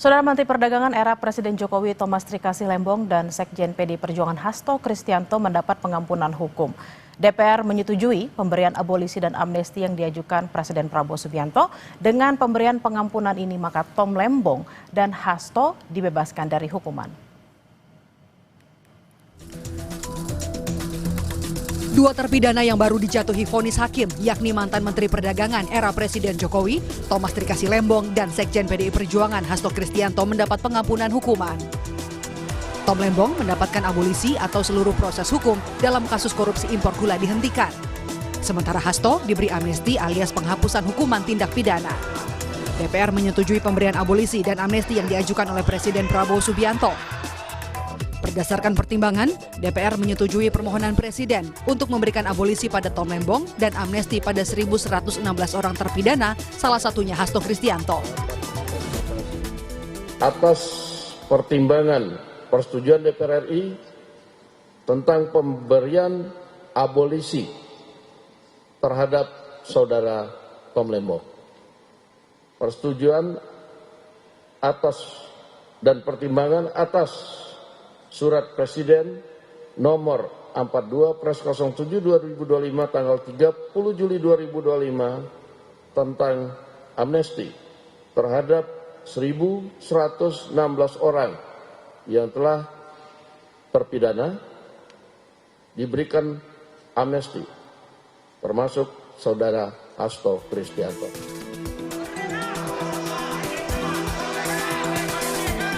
Saudara Menteri Perdagangan era Presiden Jokowi Thomas Trikasih Lembong dan Sekjen PD Perjuangan Hasto Kristianto mendapat pengampunan hukum. DPR menyetujui pemberian abolisi dan amnesti yang diajukan Presiden Prabowo Subianto. Dengan pemberian pengampunan ini maka Tom Lembong dan Hasto dibebaskan dari hukuman. Dua terpidana yang baru dijatuhi vonis hakim, yakni mantan Menteri Perdagangan era Presiden Jokowi, Thomas Trikasih Lembong, dan Sekjen PDI Perjuangan Hasto Kristianto mendapat pengampunan hukuman. Tom Lembong mendapatkan abolisi atau seluruh proses hukum dalam kasus korupsi impor gula dihentikan. Sementara Hasto diberi amnesti alias penghapusan hukuman tindak pidana. DPR menyetujui pemberian abolisi dan amnesti yang diajukan oleh Presiden Prabowo Subianto. Berdasarkan pertimbangan, DPR menyetujui permohonan Presiden untuk memberikan abolisi pada Tom Lembong dan amnesti pada 1.116 orang terpidana, salah satunya Hasto Kristianto. Atas pertimbangan persetujuan DPR RI tentang pemberian abolisi terhadap saudara Tom Lembong. Persetujuan atas dan pertimbangan atas Surat Presiden nomor 42/07/2025 tanggal 30 Juli 2025 tentang amnesti terhadap 1.116 orang yang telah terpidana diberikan amnesti, termasuk saudara Hasto Kristianto.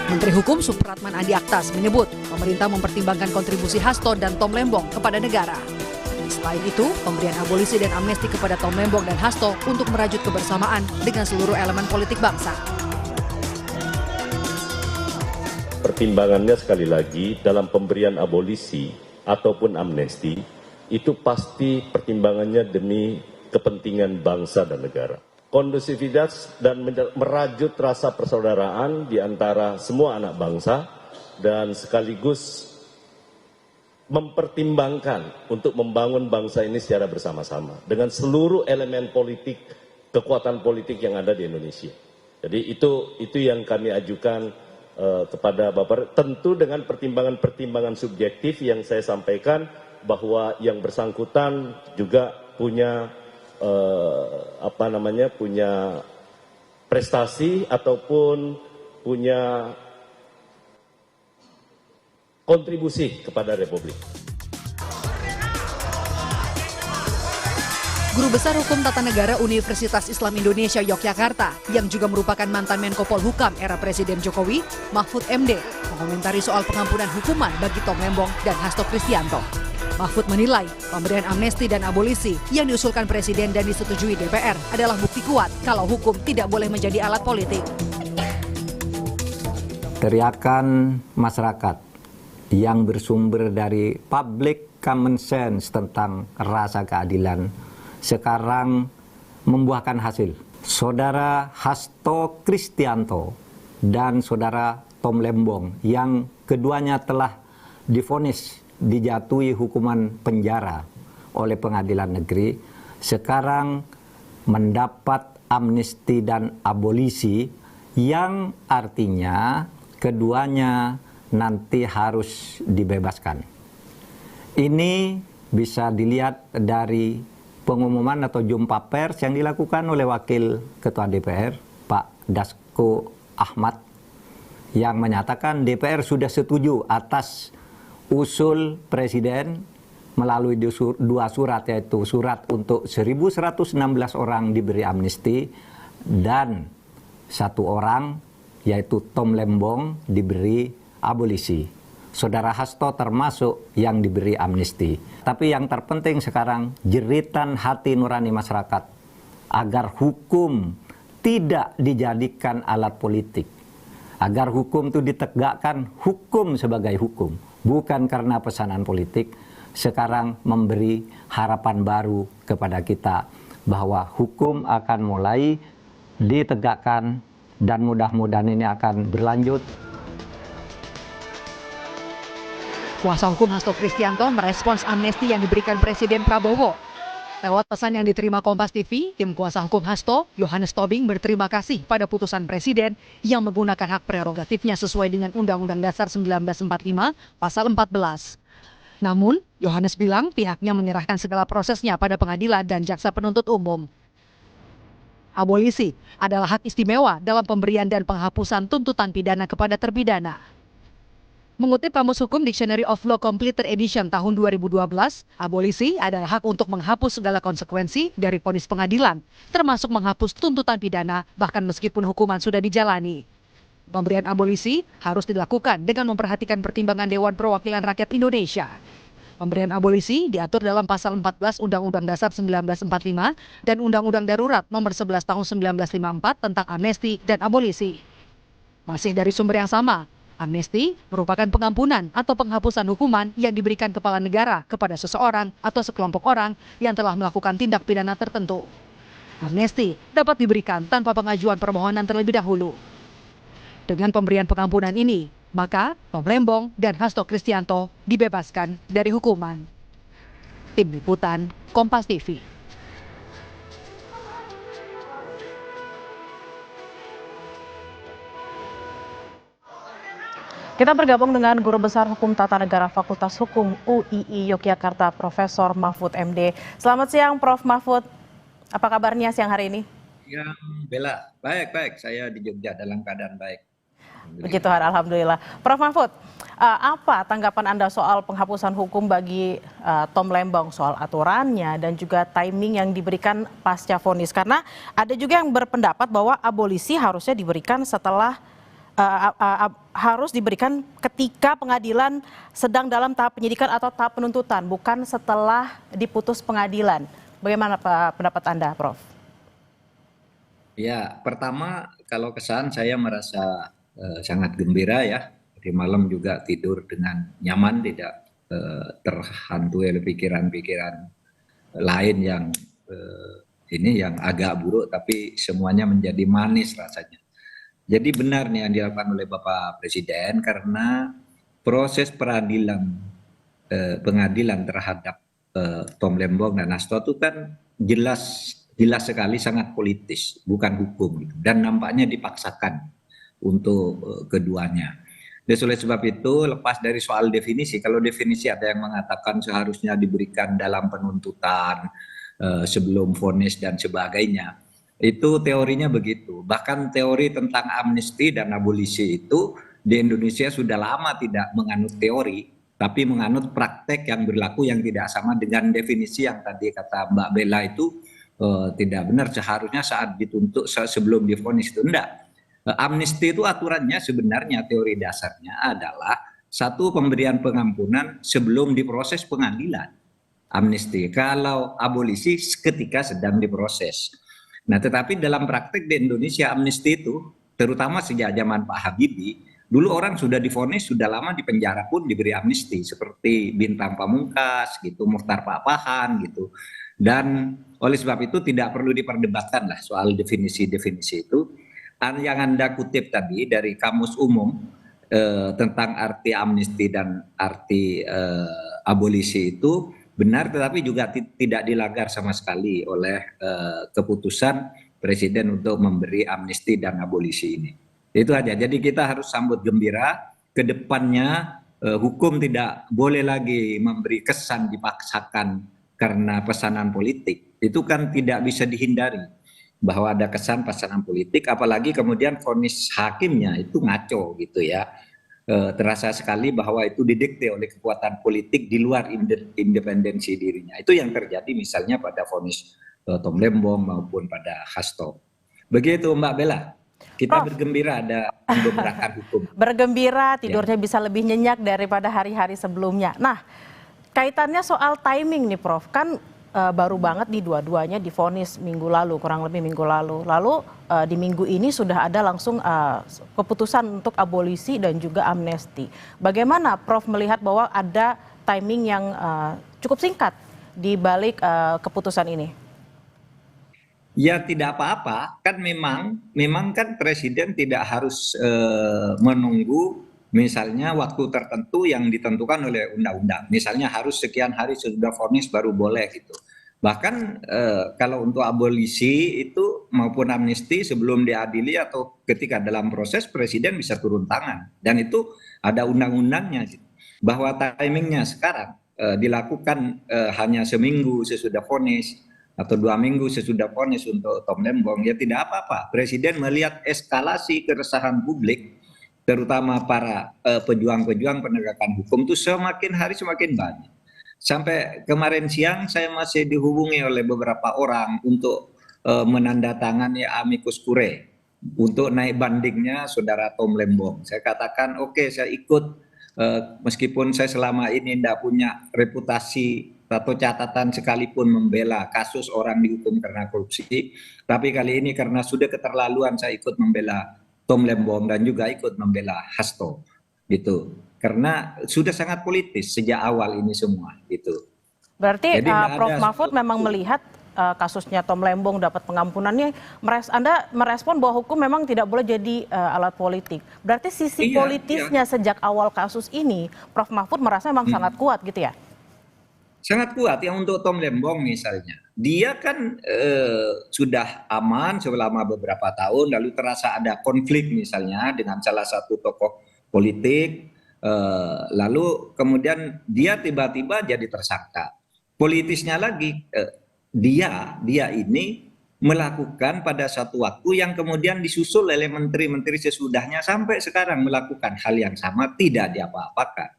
Menteri Hukum Supratman Andi Aktas menyebut pemerintah mempertimbangkan kontribusi Hasto dan Tom Lembong kepada negara. Selain itu, pemberian abolisi dan amnesti kepada Tom Lembong dan Hasto untuk merajut kebersamaan dengan seluruh elemen politik bangsa. Pertimbangannya sekali lagi dalam pemberian abolisi ataupun amnesti itu pasti pertimbangannya demi kepentingan bangsa dan negara. Kondusivitas dan merajut rasa persaudaraan di antara semua anak bangsa dan sekaligus mempertimbangkan untuk membangun bangsa ini secara bersama-sama dengan seluruh elemen politik, kekuatan politik yang ada di Indonesia. Jadi itu yang kami ajukan kepada Bapak, tentu dengan pertimbangan-pertimbangan subjektif yang saya sampaikan bahwa yang bersangkutan juga punya punya prestasi ataupun punya kontribusi kepada Republik. Guru Besar Hukum Tata Negara Universitas Islam Indonesia Yogyakarta yang juga merupakan mantan Menko Polhukam era Presiden Jokowi, Mahfud MD, mengomentari soal pengampunan hukuman bagi Tom Lembong dan Hasto Kristianto. Mahfud menilai pemberian amnesti dan abolisi yang diusulkan Presiden dan disetujui DPR adalah bukti kuat kalau hukum tidak boleh menjadi alat politik. Teriakan masyarakat yang bersumber dari public common sense tentang rasa keadilan sekarang membuahkan hasil. Saudara Hasto Kristianto dan saudara Tom Lembong yang keduanya telah divonis dijatuhi hukuman penjara oleh pengadilan negeri, sekarang mendapat amnesti dan abolisi yang artinya keduanya nanti harus dibebaskan. Ini bisa dilihat dari pengumuman atau jumpa pers yang dilakukan oleh Wakil Ketua DPR, Pak Dasko Ahmad, yang menyatakan DPR sudah setuju atas usul Presiden melalui dua surat, yaitu surat untuk 1.116 orang diberi amnesti dan satu orang, yaitu Tom Lembong, diberi abolisi. Saudara Hasto termasuk yang diberi amnesti. Tapi yang terpenting sekarang jeritan hati nurani masyarakat agar hukum tidak dijadikan alat politik. Agar hukum itu ditegakkan hukum sebagai hukum. Bukan karena pesanan politik, sekarang memberi harapan baru kepada kita bahwa hukum akan mulai ditegakkan dan mudah-mudahan ini akan berlanjut. Kuasa hukum Hasto Kristianto merespons amnesti yang diberikan Presiden Prabowo. Lewat pesan yang diterima Kompas TV, tim kuasa hukum Hasto, Yohanes Tobing berterima kasih pada putusan Presiden yang menggunakan hak prerogatifnya sesuai dengan Undang-Undang Dasar 1945 Pasal 14. Namun, Yohanes bilang pihaknya menyerahkan segala prosesnya pada pengadilan dan jaksa penuntut umum. Abolisi adalah hak istimewa dalam pemberian dan penghapusan tuntutan pidana kepada terpidana. Mengutip Kamus Hukum Dictionary of Law Completed Edition tahun 2012, abolisi adalah hak untuk menghapus segala konsekuensi dari vonis pengadilan, termasuk menghapus tuntutan pidana bahkan meskipun hukuman sudah dijalani. Pemberian abolisi harus dilakukan dengan memperhatikan pertimbangan Dewan Perwakilan Rakyat Indonesia. Pemberian abolisi diatur dalam Pasal 14 Undang-Undang Dasar 1945 dan Undang-Undang Darurat Nomor 11 Tahun 1954 tentang amnesti dan abolisi. Masih dari sumber yang sama, amnesti merupakan pengampunan atau penghapusan hukuman yang diberikan kepala negara kepada seseorang atau sekelompok orang yang telah melakukan tindak pidana tertentu. Amnesti dapat diberikan tanpa pengajuan permohonan terlebih dahulu. Dengan pemberian pengampunan ini, maka Tom Lembong dan Hasto Kristianto dibebaskan dari hukuman. Tim Liputan, Kompas TV. Kita bergabung dengan Guru Besar Hukum Tata Negara Fakultas Hukum UII Yogyakarta, Profesor Mahfud MD. Selamat siang, Prof. Mahfud. Apa kabarnya siang hari ini? Ya, Bella. Baik. Saya di Jogja dalam keadaan baik. Puji Tuhan, alhamdulillah. Prof. Mahfud, apa tanggapan Anda soal penghapusan hukum bagi Tom Lembong, soal aturannya dan juga timing yang diberikan pasca vonis? Karena ada juga yang berpendapat bahwa abolisi harusnya diberikan setelah harus diberikan ketika pengadilan sedang dalam tahap penyidikan atau tahap penuntutan, bukan setelah diputus pengadilan. Bagaimana pendapat Anda, Prof? Ya, pertama kalau kesan saya merasa sangat gembira ya. Di malam juga tidur dengan nyaman, tidak terhantui oleh pikiran-pikiran lain yang yang agak buruk, tapi semuanya menjadi manis rasanya. Jadi benar nih yang dilakukan oleh Bapak Presiden, karena proses pengadilan terhadap Tom Lembong dan Hasto itu kan jelas sekali sangat politis, bukan hukum gitu. Dan nampaknya dipaksakan untuk keduanya. Dan oleh sebab itu, lepas dari soal definisi, kalau definisi ada yang mengatakan seharusnya diberikan dalam penuntutan sebelum vonis dan sebagainya. Itu teorinya begitu. Bahkan teori tentang amnesti dan abolisi itu di Indonesia sudah lama tidak menganut teori, tapi menganut praktek yang berlaku yang tidak sama dengan definisi yang tadi kata Mbak Bella itu tidak benar. Seharusnya saat dituntut sebelum divonis itu enggak. Amnesti itu aturannya sebenarnya teori dasarnya adalah satu, pemberian pengampunan sebelum diproses pengadilan. Amnesti. Kalau abolisi ketika sedang diproses. Nah, tetapi dalam praktek di Indonesia amnesti itu, terutama sejak zaman Pak Habibie, dulu orang sudah divonis, sudah lama di penjara pun diberi amnesti, seperti Bintang Pamungkas, gitu, Muchtar Pakpahan, gitu. Dan oleh sebab itu tidak perlu diperdebatkan lah soal definisi-definisi itu. Yang Anda kutip tadi dari Kamus Umum tentang arti amnesti dan arti abolisi itu benar, tetapi juga tidak dilanggar sama sekali oleh keputusan Presiden untuk memberi amnesti dan abolisi ini. Itu aja. Jadi kita harus sambut gembira. Ke depannya hukum tidak boleh lagi memberi kesan dipaksakan karena pesanan politik. Itu kan tidak bisa dihindari bahwa ada kesan pesanan politik, apalagi kemudian vonis hakimnya itu ngaco gitu ya. Terasa sekali bahwa itu didikte oleh kekuatan politik di luar independensi dirinya. Itu yang terjadi misalnya pada vonis Tom Lembong maupun pada Hasto. Begitu Mbak Bella, kita bergembira ada pembebrakan hukum. Bergembira, tidurnya bisa lebih nyenyak daripada hari-hari sebelumnya. Nah, kaitannya soal timing nih Prof, kan baru banget di dua-duanya divonis minggu lalu, kurang lebih minggu lalu. Lalu di minggu ini sudah ada langsung keputusan untuk abolisi dan juga amnesti. Bagaimana Prof melihat bahwa ada timing yang cukup singkat di balik keputusan ini? Ya tidak apa-apa, kan memang kan Presiden tidak harus menunggu misalnya waktu tertentu yang ditentukan oleh undang-undang. Misalnya harus sekian hari sesudah vonis baru boleh gitu. Bahkan kalau untuk abolisi itu maupun amnesti sebelum diadili atau ketika dalam proses presiden bisa turun tangan dan itu ada undang-undangnya gitu. Bahwa timingnya sekarang dilakukan hanya seminggu sesudah vonis atau 2 minggu sesudah vonis untuk Tom Lembong ya tidak apa-apa. Presiden melihat eskalasi keresahan publik terutama para pejuang-pejuang penegakan hukum itu semakin hari semakin banyak. Sampai kemarin siang saya masih dihubungi oleh beberapa orang untuk menandatangani amicus curiae untuk naik bandingnya saudara Tom Lembong. Saya katakan oke, saya ikut meskipun saya selama ini tidak punya reputasi atau catatan sekalipun membela kasus orang dihukum karena korupsi, tapi kali ini karena sudah keterlaluan saya ikut membela Tom Lembong dan juga ikut membela Hasto gitu. Karena sudah sangat politis sejak awal ini semua gitu. Berarti Jadi Prof. Mahfud memang melihat kasusnya Tom Lembong dapat pengampunannya, Anda merespon bahwa hukum memang tidak boleh jadi alat politik. Berarti sisi politisnya sejak awal kasus ini, Prof. Mahfud merasa memang sangat kuat gitu ya? Sangat kuat yang untuk Tom Lembong misalnya. Dia kan sudah aman selama beberapa tahun, lalu terasa ada konflik misalnya dengan salah satu tokoh politik, lalu kemudian dia tiba-tiba jadi tersangka. Politisnya lagi, dia ini melakukan pada satu waktu yang kemudian disusul oleh menteri-menteri sesudahnya sampai sekarang melakukan hal yang sama tidak diapa-apakan.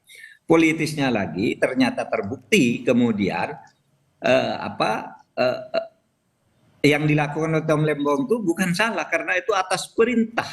Politisnya lagi ternyata terbukti kemudian yang dilakukan oleh Tom Lembong itu bukan salah karena itu atas perintah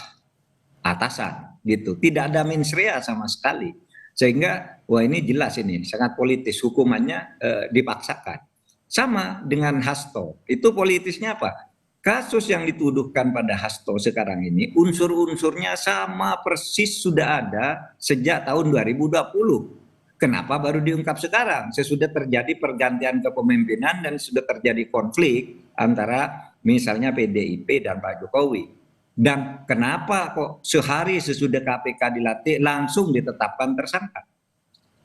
atasan gitu, tidak ada mens rea sama sekali, sehingga wah ini jelas ini sangat politis, hukumannya dipaksakan. Sama dengan Hasto, itu politisnya apa? Kasus yang dituduhkan pada Hasto sekarang ini unsur-unsurnya sama persis sudah ada sejak tahun 2020. Kenapa baru diungkap sekarang? Sesudah terjadi pergantian kepemimpinan dan sudah terjadi konflik antara misalnya PDIP dan Pak Jokowi. Dan kenapa kok sehari sesudah KPK dilatih langsung ditetapkan tersangka?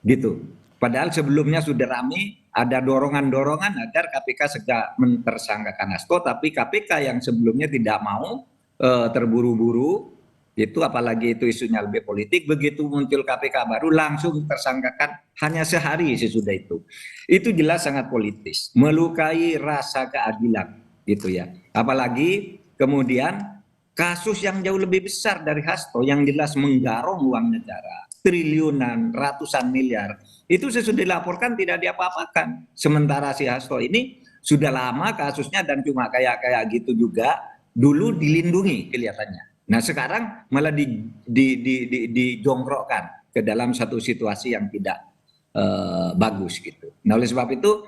Gitu. Padahal sebelumnya sudah ramai ada dorongan-dorongan agar KPK segera mentersangkakan Hasto, tapi KPK yang sebelumnya tidak mau terburu-buru itu apalagi itu isunya lebih politik, begitu muncul KPK baru langsung tersangkakan hanya sehari sesudah itu. Itu jelas sangat politis, melukai rasa keadilan gitu ya. Apalagi kemudian kasus yang jauh lebih besar dari Hasto yang jelas menggarong uang negara, triliunan, ratusan miliar, itu sesudah dilaporkan tidak diapa-apakan. Sementara si Hasto ini sudah lama kasusnya dan cuma kayak gitu juga, dulu dilindungi kelihatannya. Nah sekarang malah dijongkrokkan ke dalam satu situasi yang tidak bagus gitu. Nah oleh sebab itu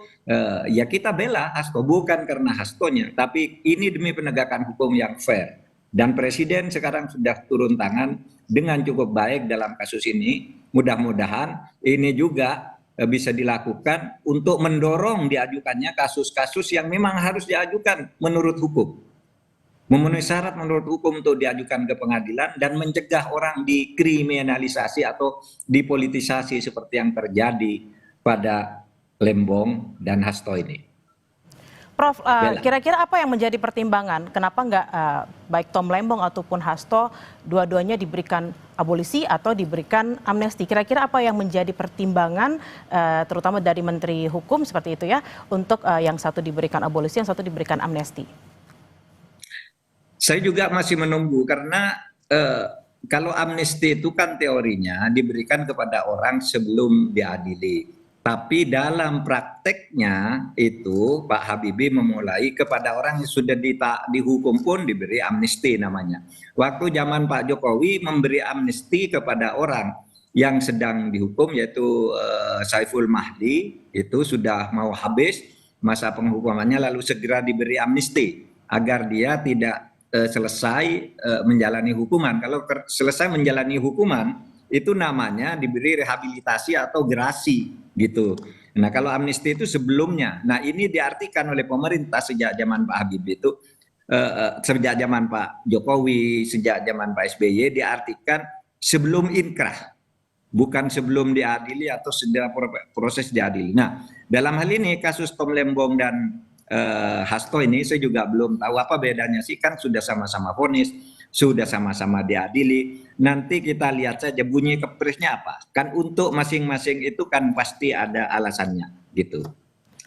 ya kita bela Hasto bukan karena Hastonya, tapi ini demi penegakan hukum yang fair. Dan Presiden sekarang sudah turun tangan dengan cukup baik dalam kasus ini. Mudah-mudahan ini juga bisa dilakukan untuk mendorong diajukannya kasus-kasus yang memang harus diajukan menurut hukum. Memenuhi syarat menurut hukum untuk diajukan ke pengadilan dan mencegah orang dikriminalisasi atau dipolitisasi seperti yang terjadi pada Lembong dan Hasto ini. Prof, kira-kira apa yang menjadi pertimbangan kenapa nggak baik Tom Lembong ataupun Hasto dua-duanya diberikan abolisi atau diberikan amnesti? Kira-kira apa yang menjadi pertimbangan terutama dari Menteri Hukum seperti itu ya untuk yang satu diberikan abolisi, yang satu diberikan amnesti? Saya juga masih menunggu karena kalau amnesti itu kan teorinya diberikan kepada orang sebelum diadili. Tapi dalam prakteknya itu Pak Habibie memulai kepada orang yang sudah dihukum pun diberi amnesti namanya. Waktu zaman Pak Jokowi memberi amnesti kepada orang yang sedang dihukum yaitu Saiful Mahdi, itu sudah mau habis masa penghukumannya lalu segera diberi amnesti agar dia tidak selesai menjalani hukuman. Kalau selesai menjalani hukuman itu namanya diberi rehabilitasi atau gerasi gitu. Nah kalau amnesti itu sebelumnya. Nah ini diartikan oleh pemerintah sejak zaman Pak Habibie itu, sejak zaman Pak Jokowi, sejak zaman Pak SBY diartikan sebelum inkrah. bukan sebelum diadili atau sedang proses diadili. Nah, dalam hal ini kasus Tom Lembong dan Hasto ini saya juga belum tahu apa bedanya sih, kan sudah sama-sama vonis, sudah sama-sama diadili. Nanti kita lihat saja bunyi kepresnya apa. Kan untuk masing-masing itu kan pasti ada alasannya gitu.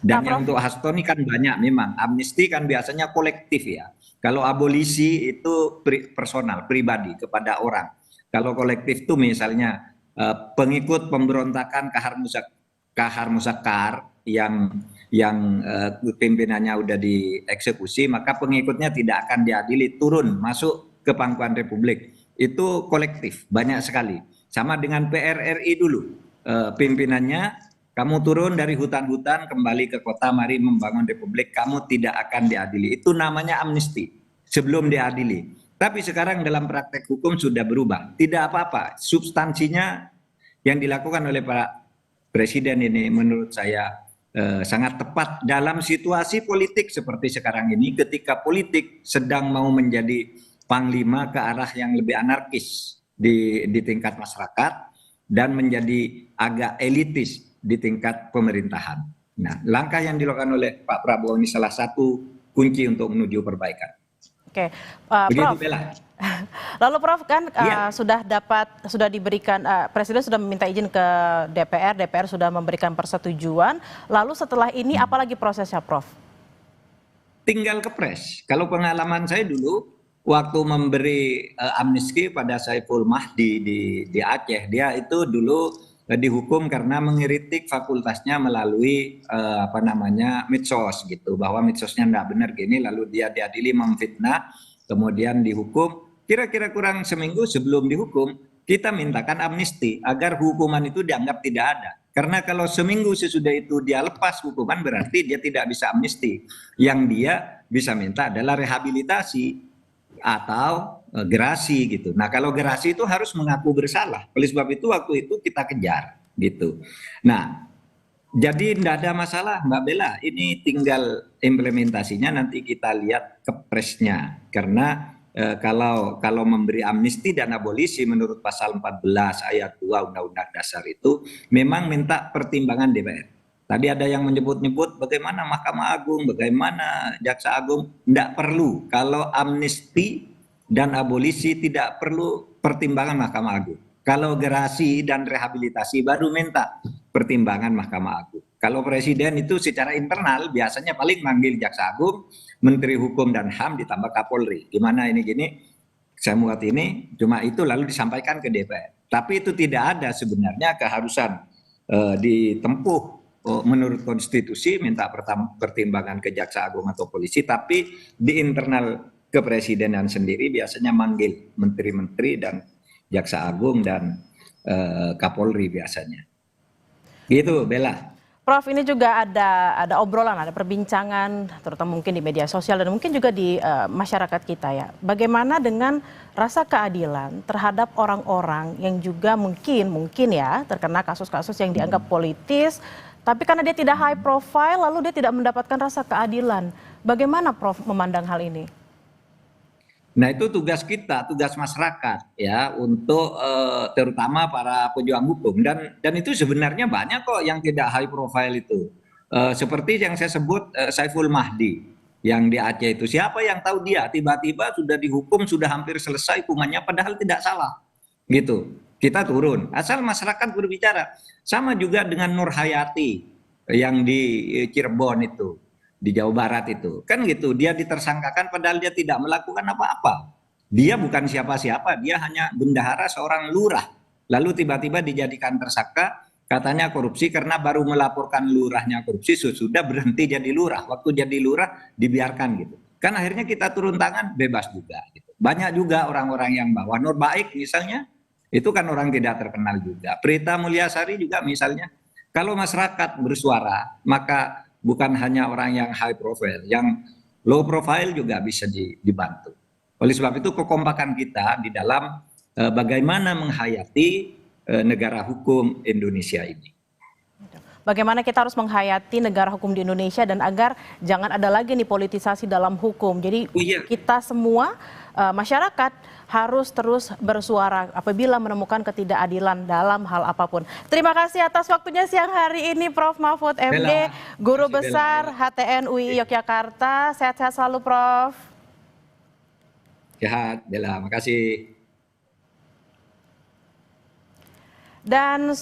Dan yang untuk Hasto ini kan banyak memang. Amnesti kan biasanya kolektif ya. Kalau abolisi itu personal, pribadi kepada orang. Kalau kolektif itu misalnya pengikut pemberontakan Kahar Musakar yang pimpinannya udah dieksekusi, maka pengikutnya tidak akan diadili, turun masuk ke pangkuan Republik. Itu kolektif, banyak sekali. Sama dengan PRRI dulu, pimpinannya kamu turun dari hutan-hutan kembali ke kota, mari membangun Republik, kamu tidak akan diadili. Itu namanya amnesti sebelum diadili. Tapi sekarang dalam praktek hukum sudah berubah. Tidak apa-apa, substansinya yang dilakukan oleh Pak Presiden ini menurut saya sangat tepat dalam situasi politik seperti sekarang ini, ketika politik sedang mau menjadi panglima ke arah yang lebih anarkis di tingkat masyarakat dan menjadi agak elitis di tingkat pemerintahan. Nah, langkah yang dilakukan oleh Pak Prabowo ini salah satu kunci untuk menuju perbaikan. Oke, Begitu, Prof. Bella. Lalu Prof kan sudah diberikan, Presiden sudah meminta izin ke DPR, DPR sudah memberikan persetujuan. Lalu setelah ini apalagi prosesnya, Prof? Tinggal kepres. Kalau pengalaman saya dulu waktu memberi amnesti pada Saiful Mahdi di Aceh, dia itu dulu dihukum karena mengkritik fakultasnya melalui medsos gitu, bahwa medsosnya enggak benar gini, lalu dia diadili memfitnah, kemudian dihukum. Kira-kira kurang seminggu sebelum dihukum, kita mintakan amnesti agar hukuman itu dianggap tidak ada. Karena kalau seminggu sesudah itu dia lepas hukuman, berarti dia tidak bisa amnesti. Yang dia bisa minta adalah rehabilitasi atau gerasi gitu. Nah, kalau gerasi itu harus mengaku bersalah. Oleh sebab itu waktu itu kita kejar gitu. Nah, jadi tidak ada masalah Mbak Bella. Ini tinggal implementasinya nanti kita lihat kepresnya. Karena kalau memberi amnesti dan abolisi menurut pasal 14 ayat 2 Undang-Undang Dasar itu memang minta pertimbangan DPR. Tadi ada yang menyebut-nyebut bagaimana Mahkamah Agung, bagaimana Jaksa Agung. Tidak perlu. Kalau amnesti dan abolisi tidak perlu pertimbangan Mahkamah Agung. Kalau gerasi dan rehabilitasi baru minta pertimbangan Mahkamah Agung. Kalau Presiden itu secara internal biasanya paling manggil Jaksa Agung, Menteri Hukum dan HAM ditambah Kapolri. Gimana ini gini, saya buat ini, cuma itu lalu disampaikan ke DPR. Tapi itu tidak ada sebenarnya keharusan ditempuh menurut konstitusi minta pertimbangan ke Jaksa Agung atau polisi, tapi di internal kepresidenan sendiri biasanya manggil menteri-menteri dan Jaksa Agung dan Kapolri biasanya. Gitu, Bella. Prof, ini juga ada obrolan, ada perbincangan, terutama mungkin di media sosial dan mungkin juga di masyarakat kita ya. Bagaimana dengan rasa keadilan terhadap orang-orang yang juga mungkin ya terkena kasus-kasus yang dianggap politis, tapi karena dia tidak high profile, lalu dia tidak mendapatkan rasa keadilan. Bagaimana Prof memandang hal ini? Nah, itu tugas kita, tugas masyarakat ya, untuk terutama para pejuang hukum, dan itu sebenarnya banyak kok yang tidak high profile itu. Seperti yang saya sebut Saiful Mahdi yang di Aceh itu, siapa yang tahu dia tiba-tiba sudah dihukum, sudah hampir selesai hukumannya padahal tidak salah. Gitu. Kita turun, asal masyarakat berbicara. Sama juga dengan Nur Hayati yang di Cirebon itu, di Jawa Barat itu. Kan gitu, dia ditersangkakan padahal dia tidak melakukan apa-apa. Dia bukan siapa-siapa, dia hanya bendahara seorang lurah. Lalu tiba-tiba dijadikan tersangka, katanya korupsi karena baru melaporkan lurahnya korupsi, sudah berhenti jadi lurah. Waktu jadi lurah dibiarkan gitu. Kan akhirnya kita turun tangan, bebas juga. Gitu. Banyak juga orang-orang yang bawah. Nur Baik misalnya, itu kan orang tidak terkenal juga. Prita Mulyasari juga misalnya. Kalau masyarakat bersuara, maka bukan hanya orang yang high profile, yang low profile juga bisa dibantu. Oleh sebab itu kekompakan kita di dalam bagaimana menghayati negara hukum Indonesia ini. bagaimana kita harus menghayati negara hukum di Indonesia dan agar jangan ada lagi nih politisasi dalam hukum. Jadi kita semua masyarakat harus terus bersuara apabila menemukan ketidakadilan dalam hal apapun. Terima kasih atas waktunya siang hari ini Prof. Mahfud MD, Guru Besar HTN UI Yogyakarta. Sehat-sehat selalu Prof. Sehat, Bella. Makasih. Dan